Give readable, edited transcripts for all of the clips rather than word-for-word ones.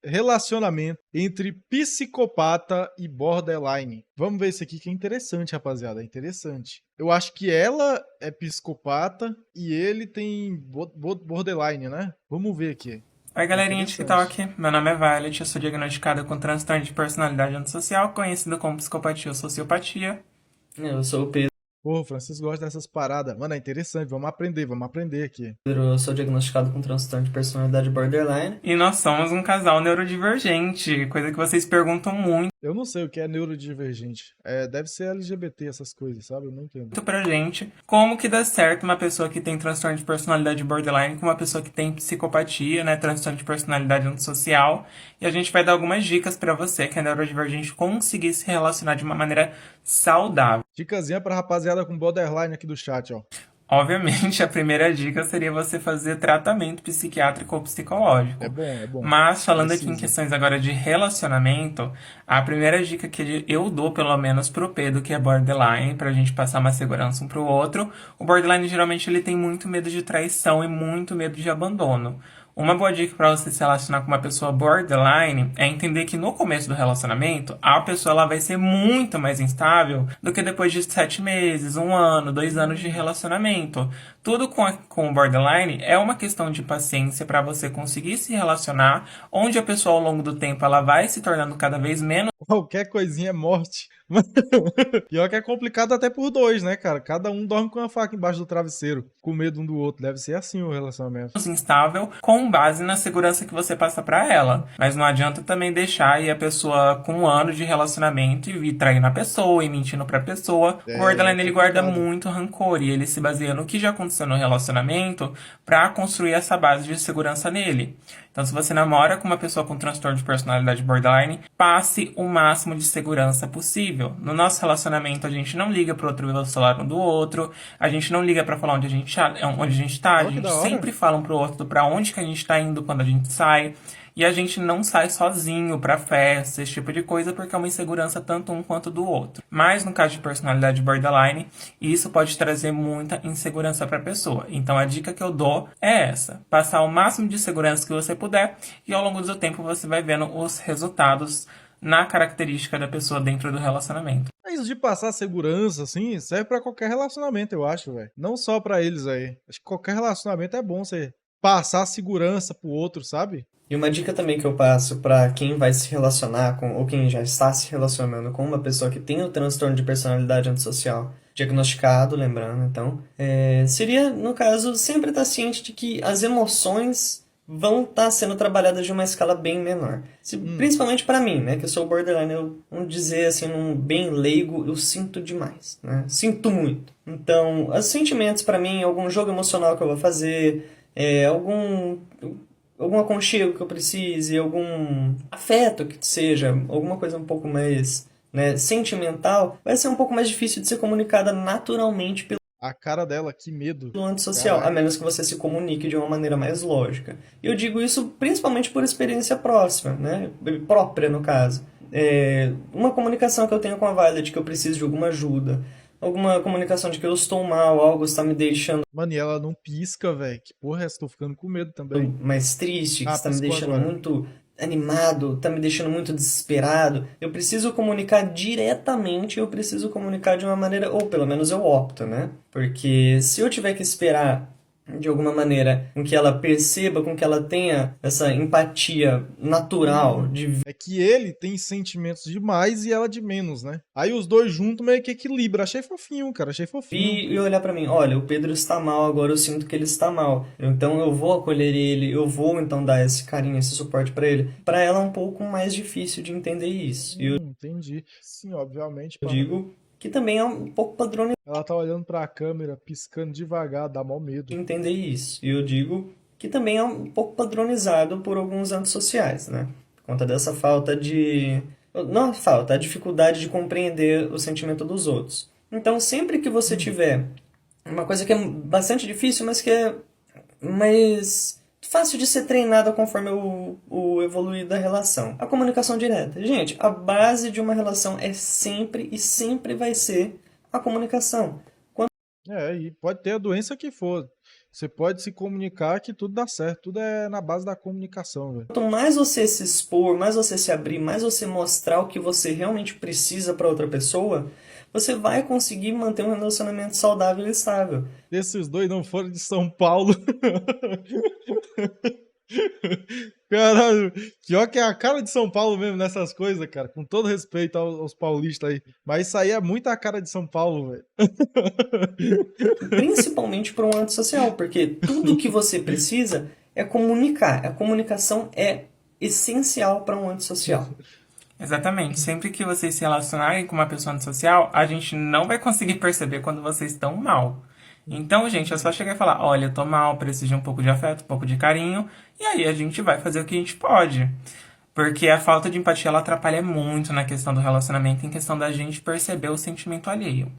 relacionamento entre psicopata e borderline. Vamos ver isso aqui que é interessante, rapaziada. É interessante. Eu acho que ela é psicopata e ele tem borderline, né? Vamos ver aqui. Oi, É galerinha de interessante. TikTok. Meu nome é Violet, eu sou diagnosticada com transtorno de personalidade antissocial, conhecido como psicopatia ou sociopatia. Eu sou o Pedro, Pô, Francisco gosta dessas paradas. Mano, é interessante. Vamos aprender aqui. eu sou diagnosticado com transtorno de personalidade borderline. E nós somos um casal neurodivergente, coisa que vocês perguntam muito Eu não sei o que é neurodivergente. É, deve ser LGBT, essas coisas, sabe? Eu não entendo. pra gente como que dá certo uma pessoa que tem transtorno de personalidade borderline com uma pessoa que tem psicopatia, né, transtorno de personalidade antissocial. E a gente vai dar algumas dicas pra você que é neurodivergente conseguir se relacionar de uma maneira saudável. Dicasinha pra rapaziada com borderline aqui do chat, ó. Obviamente, a primeira dica seria você fazer tratamento psiquiátrico ou É psicológico. bom, é bom. Mas, falando aqui em Precisa. questões agora de relacionamento, a primeira dica que eu dou, pelo menos pro Pedro, que é borderline, pra gente passar uma segurança um pro outro, o borderline geralmente ele tem muito medo de traição e muito medo de abandono. Uma boa dica para você se relacionar com uma pessoa borderline é entender que no começo do relacionamento, a pessoa ela vai ser muito mais instável do que depois de 7 meses, 1 ano, 2 anos de relacionamento. Tudo com o borderline é uma questão de paciência para você conseguir se relacionar, onde a pessoa ao longo do tempo ela vai se tornando cada vez menos Qualquer coisinha é morte. Pior que é complicado até por dois, né, cara? Cada um dorme com uma faca embaixo do travesseiro, com medo um do outro. Deve ser assim o relacionamento. instável com base na segurança que você passa para ela. Mas não adianta também deixar aí a pessoa com 1 ano de relacionamento e vir traindo a pessoa e mentindo pra pessoa. O É borderline ele guarda complicado. muito rancor e ele se baseia no que já aconteceu no relacionamento para construir essa base de segurança nele. Então, se você namora com uma pessoa com transtorno de personalidade borderline, passe o máximo de segurança possível. No nosso relacionamento, a gente não liga pro outro ver o celular um do outro, a gente não liga pra falar onde a gente tá, a Ó, que gente da hora. sempre fala um pro outro pra onde que a gente tá indo quando a gente sai. E a gente não sai sozinho pra festa, esse tipo de coisa, porque é uma insegurança tanto um quanto do outro. Mas no caso de personalidade borderline, isso pode trazer muita insegurança pra pessoa. Então a dica que eu dou é essa: passar o máximo de segurança que você puder e ao longo do tempo você vai vendo os resultados na característica da pessoa dentro do relacionamento. É isso de passar segurança, assim, serve pra qualquer relacionamento, eu acho, velho. Não só pra eles aí. Acho que qualquer relacionamento é bom você passar segurança pro outro, sabe? E uma dica também que eu passo para quem vai se relacionar com, ou quem já está se relacionando com uma pessoa que tem o transtorno de personalidade antissocial diagnosticado, lembrando, então, seria, no caso, sempre estar ciente de que as emoções vão estar sendo trabalhadas de uma escala bem menor. Hum. Principalmente para mim, né, que eu sou borderline, vamos dizer assim, num bem leigo, eu sinto demais, né? Sinto muito. Então, os sentimentos para mim, algum jogo emocional que eu vou fazer, algum aconchego que eu precise, algum afeto que seja, alguma coisa um pouco mais, né, sentimental, vai ser um pouco mais difícil de ser comunicada naturalmente pelo A cara dela, que medo. antissocial, a Caraca. menos que você se comunique de uma maneira mais lógica. E eu digo isso principalmente por experiência próxima, né, própria no caso. Uma comunicação que eu tenho com a Violet, que eu preciso de alguma ajuda, alguma comunicação de que eu estou mal, algo está me deixando Mano, e ela não pisca, velho. Que porra é essa? Tô ficando com medo também. mais triste, que Ah, está me piscou deixando agora. muito animado, está me deixando muito desesperado. Eu preciso comunicar diretamente, eu preciso comunicar de uma maneira, ou pelo menos eu opto, né? Porque se eu tiver que esperar de alguma maneira com que ela perceba, com que ela tenha essa empatia natural de É que ele tem sentimentos demais e ela de menos, né? Aí os dois juntos meio que equilibra. Achei fofinho, cara. Achei fofinho. vir e olhar pra mim, olha, o Pedro está mal, agora eu sinto que ele está mal. Então eu vou acolher ele, eu vou então dar esse carinho, esse suporte pra ele. Pra ela é um pouco mais difícil de entender isso. E eu Entendi. Sim, obviamente, pá. digo que também é um pouco padronizado Ela tá olhando pra câmera, piscando devagar, dá mó de medo. entender isso. E eu digo que também é um pouco padronizado por alguns antissociais, né? Por conta dessa falta de... Não falta, a dificuldade de compreender o sentimento dos outros. Então, sempre que você tiver uma coisa que é bastante difícil, mas que é mais fácil de ser treinada conforme o evoluir da relação. A comunicação direta. Gente, a base de uma relação é sempre e sempre vai ser a comunicação. E pode ter a doença que for. Você pode se comunicar que tudo dá certo. Tudo é na base da comunicação, velho. Quanto mais você se expor, mais você se abrir, mais você mostrar o que você realmente precisa para outra pessoa, você vai conseguir manter um relacionamento saudável e estável. Esses dois não foram de São Paulo. Caralho, pior que é a cara de São Paulo mesmo nessas coisas, cara. Com todo respeito aos paulistas aí. Mas isso aí é muito a cara de São Paulo, velho. Principalmente para um antissocial, porque tudo que você precisa é comunicar. A comunicação é essencial para um antissocial. Exatamente. Sempre que vocês se relacionarem com uma pessoa antissocial, a gente não vai conseguir perceber quando vocês estão mal. Então, gente, é só chegar e falar: olha, eu tô mal, preciso de um pouco de afeto, um pouco de carinho, e aí a gente vai fazer o que a gente pode. Porque a falta de empatia, ela atrapalha muito na questão do relacionamento, em questão da gente perceber o sentimento alheio.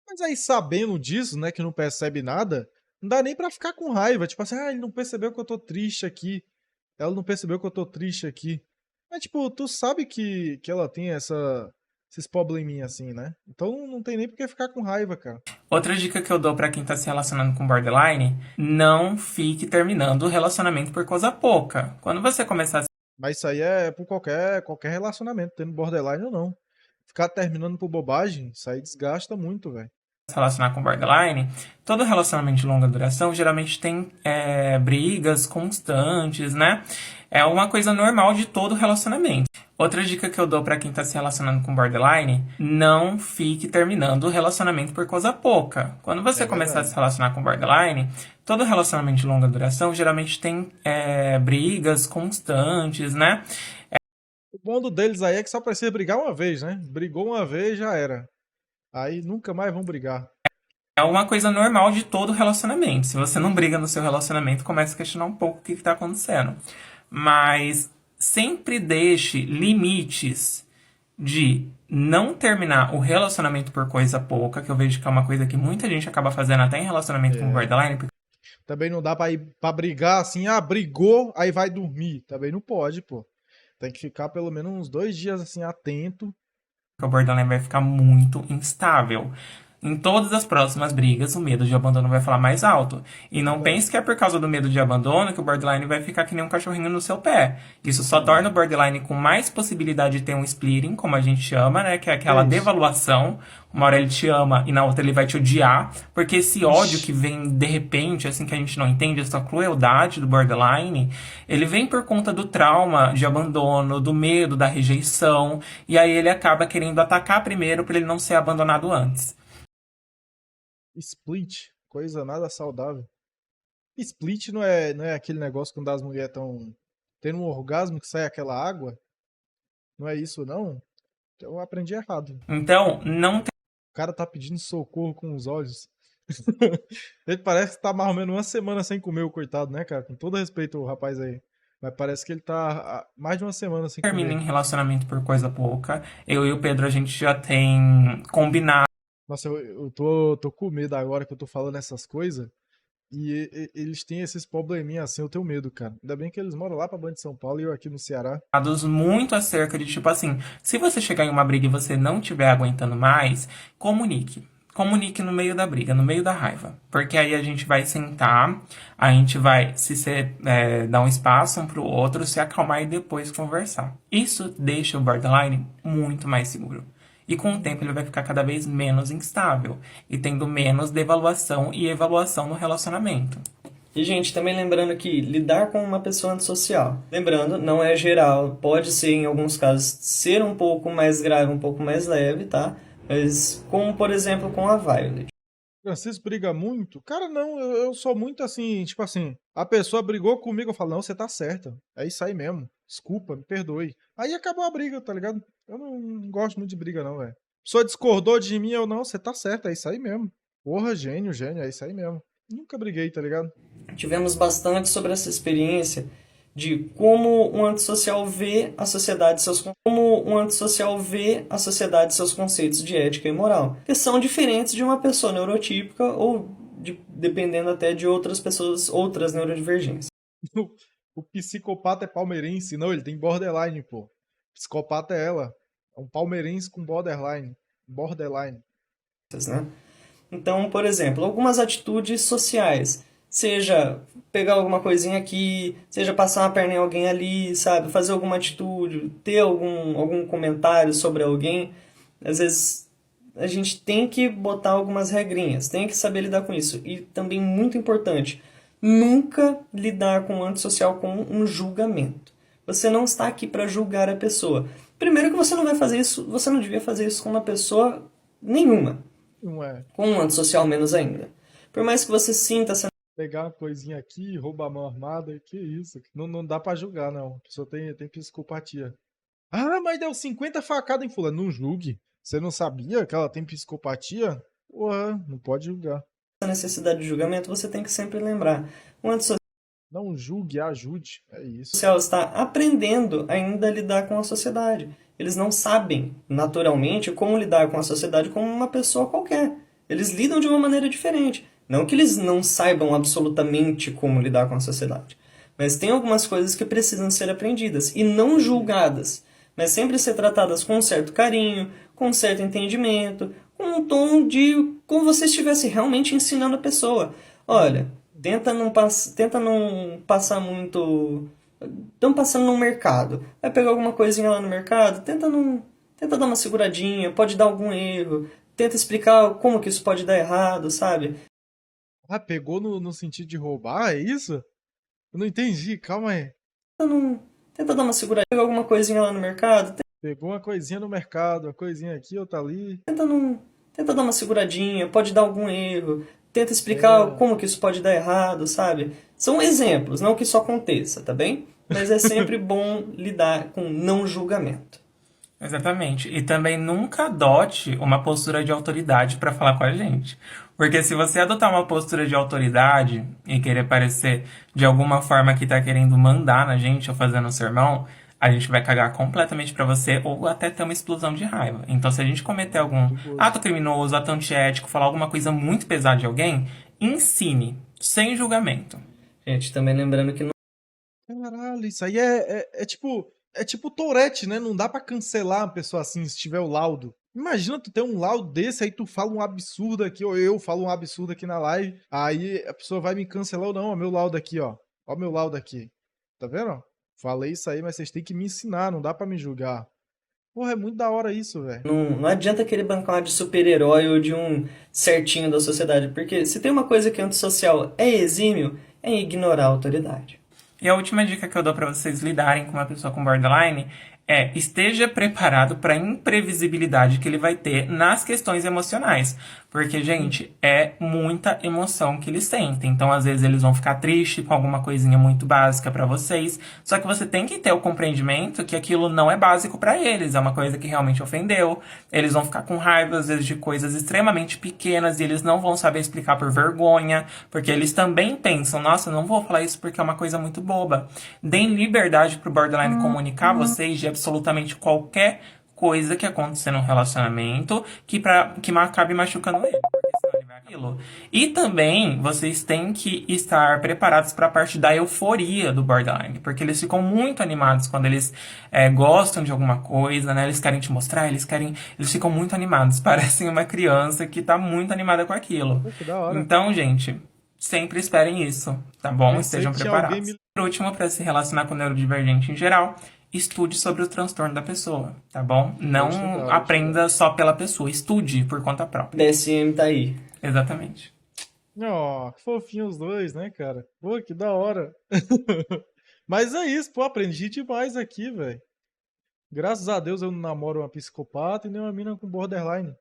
Mas aí, sabendo disso, né, que não percebe nada, não dá nem pra ficar com raiva. Tipo assim, ele não percebeu que eu tô triste aqui. Ela não percebeu que eu tô triste aqui. Mas, tipo, tu sabe que ela tem esses probleminhas assim, né? Então não tem nem por que ficar com raiva, cara. Outra dica que eu dou pra quem tá se relacionando com borderline: não fique terminando o relacionamento por coisa pouca. Quando você começar a Mas isso aí é por qualquer relacionamento, tendo borderline ou não. Ficar terminando por bobagem, isso aí desgasta muito, velho. se relacionar com borderline, todo relacionamento de longa duração geralmente tem brigas constantes, né? É uma coisa normal de todo relacionamento. Outra dica que eu dou pra quem tá se relacionando com borderline: não fique terminando o relacionamento por coisa pouca. Quando você É começar a verdade. se relacionar com borderline, todo relacionamento de longa duração geralmente tem brigas constantes, né? O bom deles aí é que só precisa brigar uma vez, né? Brigou uma vez, já era. Aí nunca mais vão brigar. É uma coisa normal de todo relacionamento. Se você não briga no seu relacionamento, comece a questionar um pouco o que está acontecendo. Mas sempre deixe limites de não terminar o relacionamento por coisa pouca, que eu vejo que é uma coisa que muita gente acaba fazendo até em relacionamento com É. borderline. Também não dá pra ir pra brigar assim, brigou, aí vai dormir. Também não pode, pô. Tem que ficar pelo menos uns 2 dias assim, atento. Porque o borderline vai ficar muito instável. Em todas as próximas brigas, o medo de abandono vai falar mais alto. E não Vai. pense que é por causa do medo de abandono que o borderline vai ficar que nem um cachorrinho no seu pé. Isso só Não. torna o borderline com mais possibilidade de ter um splitting, como a gente chama, né? Que é Que é aquela isso? devaluação. Uma hora ele te ama e na outra ele vai te odiar. Porque esse ódio que Ixi. vem de repente, assim, que a gente não entende, essa crueldade do borderline, ele vem por conta do trauma de abandono, do medo, da rejeição. E aí ele acaba querendo atacar primeiro para ele não ser abandonado antes. Split. Coisa nada saudável. Split não é aquele negócio quando as mulheres estão tendo um orgasmo que sai aquela água? Não é isso, não? Eu aprendi errado. Então, não O cara tá pedindo socorro com os olhos. Ele parece que tá mais ou menos uma semana sem comer, o coitado, né, cara? Com todo respeito ao rapaz aí. Mas parece que ele tá mais de uma semana sem termina comer. em relacionamento por coisa pouca. Eu e o Pedro, a gente já tem combinado Nossa, eu tô com medo agora que eu tô falando essas coisas. Eles têm esses probleminhas assim, eu tenho medo, cara. Ainda bem que eles moram lá pra Banda de São Paulo e eu aqui no Ceará. muito acerca de, tipo assim, se você chegar em uma briga e você não estiver aguentando mais, comunique. Comunique no meio da briga, no meio da raiva. Porque aí a gente vai sentar, a gente vai dar um espaço um pro outro, se acalmar e depois conversar. Isso deixa o borderline muito mais seguro. E com o tempo ele vai ficar cada vez menos instável e tendo menos devaluação e evaluação no relacionamento. E, gente, também lembrando que lidar com uma pessoa antissocial. Lembrando, não é geral, pode ser, em alguns casos, ser um pouco mais grave, um pouco mais leve, tá? Mas, como, por exemplo, com a Violet. Francisco briga muito? Cara, não, eu sou muito assim, tipo assim, a pessoa brigou comigo, eu falo, não, você tá certa. É isso aí mesmo. Desculpa, me perdoe. Aí acabou a briga, tá ligado? Eu não gosto muito de briga, não, velho. A pessoa discordou de mim, eu não, você tá certo, é isso aí mesmo. Porra, gênio, gênio, é isso aí mesmo. Nunca briguei, tá ligado? Tivemos bastante sobre essa experiência de como um antissocial vê a sociedade e seus conceitos de ética e moral, que são diferentes de uma pessoa neurotípica ou dependendo até de outras pessoas, outras neurodivergências, O psicopata é palmeirense, não, ele tem borderline, pô. Psicopata é ela. É um palmeirense com borderline. Borderline. né? Então, por exemplo, algumas atitudes sociais, seja pegar alguma coisinha aqui, seja passar uma perna em alguém ali, sabe? Fazer alguma atitude, ter algum comentário sobre alguém. Às vezes a gente tem que botar algumas regrinhas, tem que saber lidar com isso. E também muito importante, nunca lidar com o antissocial com um julgamento. Você não está aqui para julgar a pessoa. Primeiro que você não vai fazer isso, você não devia fazer isso com uma pessoa nenhuma. Não é. Com um antissocial menos ainda. Por mais que você sinta essa Pegar uma coisinha aqui, roubar a mão armada, que isso. Não dá pra julgar, não. A pessoa tem psicopatia. Ah, mas deu 50 facadas em fulano. Não julgue. Você não sabia que ela tem psicopatia? Porra, não pode julgar. necessidade de julgamento, você tem que sempre lembrar. O antissocial Não julgue, ajude. É isso. está aprendendo ainda a lidar com a sociedade. Eles não sabem, naturalmente, como lidar com a sociedade como uma pessoa qualquer. Eles lidam de uma maneira diferente. Não que eles não saibam absolutamente como lidar com a sociedade. Mas tem algumas coisas que precisam ser aprendidas e não julgadas, mas sempre ser tratadas com um certo carinho, com um certo entendimento, com um tom de como você estivesse realmente ensinando a pessoa. Olha, tenta não passar muito. Estão passando no mercado. Vai pegar alguma coisinha lá no mercado, tenta dar uma seguradinha, pode dar algum erro. Tenta explicar como que isso pode dar errado, sabe? Ah, pegou no sentido de roubar, é isso? Eu não entendi, calma aí. Tenta dar uma seguradinha, pegar alguma coisinha lá no mercado, Pegou uma coisinha no mercado, uma coisinha aqui, outra ali. tenta dar uma seguradinha, pode dar algum erro. Tenta explicar como que isso pode dar errado, sabe? São exemplos, não que isso aconteça, tá bem? Mas é sempre bom lidar com não julgamento. Exatamente. E também nunca adote uma postura de autoridade para falar com a gente. Porque se você adotar uma postura de autoridade e querer parecer de alguma forma que tá querendo mandar na gente ou fazendo um sermão, a gente vai cagar completamente pra você ou até ter uma explosão de raiva. Então, se a gente cometer algum ato criminoso, ato antiético, falar alguma coisa muito pesada de alguém, ensine, sem julgamento. Gente, também lembrando que Caralho, isso aí é tipo. É tipo Tourette, né? Não dá pra cancelar uma pessoa assim se tiver o laudo. Imagina tu ter um laudo desse, aí tu fala um absurdo aqui, ou eu falo um absurdo aqui na live, aí a pessoa vai me cancelar ou não, ó, meu laudo aqui, ó. Ó meu laudo aqui. Tá vendo? Falei isso aí, mas vocês têm que me ensinar, não dá pra me julgar. Porra, é muito da hora isso, velho. não adianta querer bancar uma de super-herói ou de um certinho da sociedade, porque se tem uma coisa que é antissocial é exímio, é ignorar a autoridade. E a última dica que eu dou pra vocês lidarem com uma pessoa com borderline é esteja preparado para a imprevisibilidade que ele vai ter nas questões emocionais. Porque, gente, é muita emoção que eles sentem. Então, às vezes, eles vão ficar tristes com alguma coisinha muito básica para vocês. Só que você tem que ter o compreendimento que aquilo não é básico para eles. É uma coisa que realmente ofendeu. Eles vão ficar com raiva, às vezes, de coisas extremamente pequenas e eles não vão saber explicar por vergonha. Porque eles também pensam, nossa, não vou falar isso porque é uma coisa muito boba. Deem liberdade pro borderline comunicar a vocês de absolutamente qualquer coisa que acontecer num relacionamento que acabe machucando ele. Porque senão ele vai aquilo. E também vocês têm que estar preparados para a parte da euforia do borderline. Porque eles ficam muito animados quando eles gostam de alguma coisa, né? Eles querem te mostrar, eles ficam muito animados. Parecem uma criança que tá muito animada com aquilo. Que da hora. Então, gente, sempre esperem isso, tá bom? Pensei Estejam que preparados. alguém me- Por último, para se relacionar com o neurodivergente em geral, estude sobre o transtorno da pessoa, tá bom? Não estudar, aprenda só pela pessoa, estude por conta própria. DSM tá aí. Exatamente. Ó, que fofinho os dois, né, cara? Pô, que da hora. Mas é isso, pô, aprendi demais aqui, velho. Graças a Deus eu não namoro uma psicopata e nem uma mina com borderline.